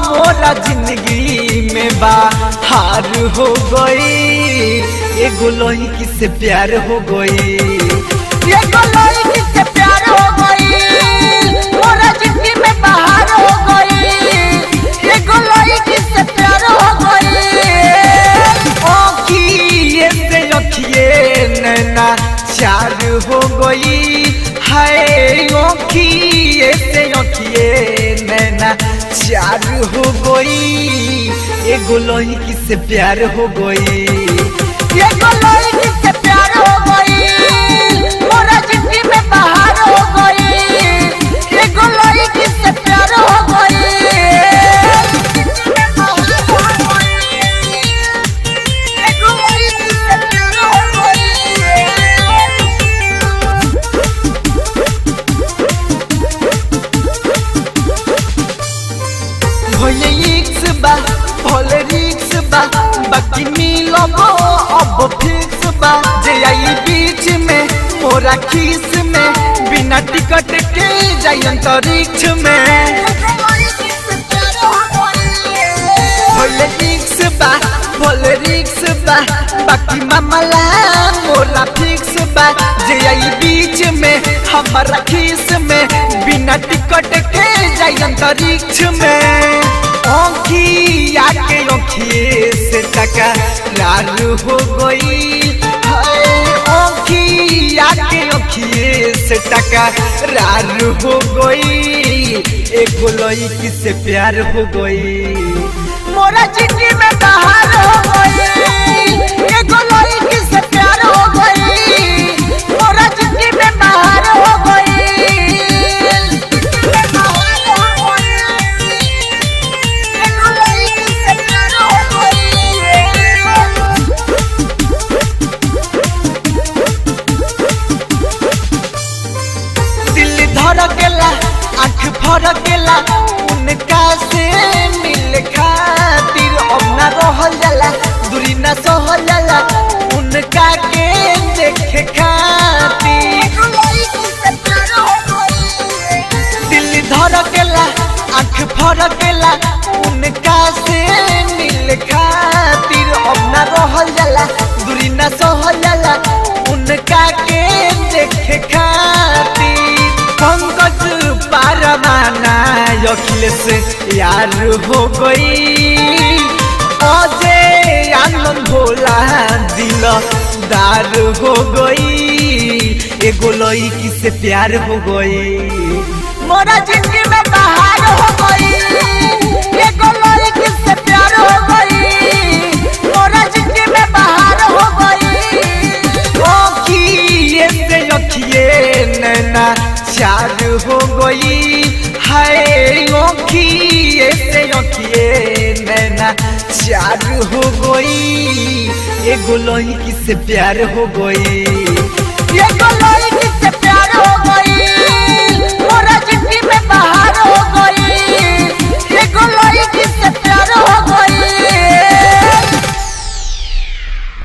मोरा जिंदगी में बाहर हो गई। एगो लड़की से प्यार हो गई, एगो लड़की से प्यार हो गई, मोरा जिंदगी में बाहर हो गई। एगो लड़की से प्यार हो गई। आँखिए से आँखिए नैना चार हो गई है। आँखिए से आँखिए नैना चार हो गई। एगो लड़की से प्यार हो गई, एगो लड़की से प्यार हो गई, मोरा जिंदगी में बाहर हो गई। एगो लड़की से प्यार हो गई। एगो लड़की से प्यार हो गई। भले रिक्स बा, भले रिक्स बा, बाकी मिलब अब फिक्स बा। जे आई बीच में मोरा खीस में, बिना टिकट के जाई अंतरिक्ष में। भले रिक्स बा, भले रिक्स बा, बाकी मामला मोरा फिक्स बा। जे आई बीच में हमारा खीस में, बिना टिकट के जाई अंतरिक्ष में। आँखिया के आँखिए से टकरार हो गई है। आँखिया के आँखिए से टकरार हो गई। एगो लड़की से प्यार हो गई, मोरा जिंदगी में बाहर हो गई। एगो लड़की से प्यार हो गई, मोरा जिंदगी में बाहर हो गई। धड़केला आँख फड़केला, उनका से मिल खातिर अब ना रहल जाला, दूरी ना सहल जाला, उनका के देखे खातिर। दिल धड़केला आँख फड़केला, उनका से मिल खातिर अब ना रहल जाला, दूरी ना सहल जाला, उनका के देखे खातिर। पंकज पारमाना अखिलेश यार हो गई। अजय आनंद भोला दिलदार हो गई। एगो लड़की से प्यार हो गई, मोरा जिंदगी में बाहर हो गई। एगो लड़की से प्यार हो गई, मोरा जिंदगी में बाहर हो गई। आँखिए से आँखिए नैना चार हो गई है। आँखिए से आँखिए नैना चार हो गई। एगो लड़की से प्यार हो गई, एगो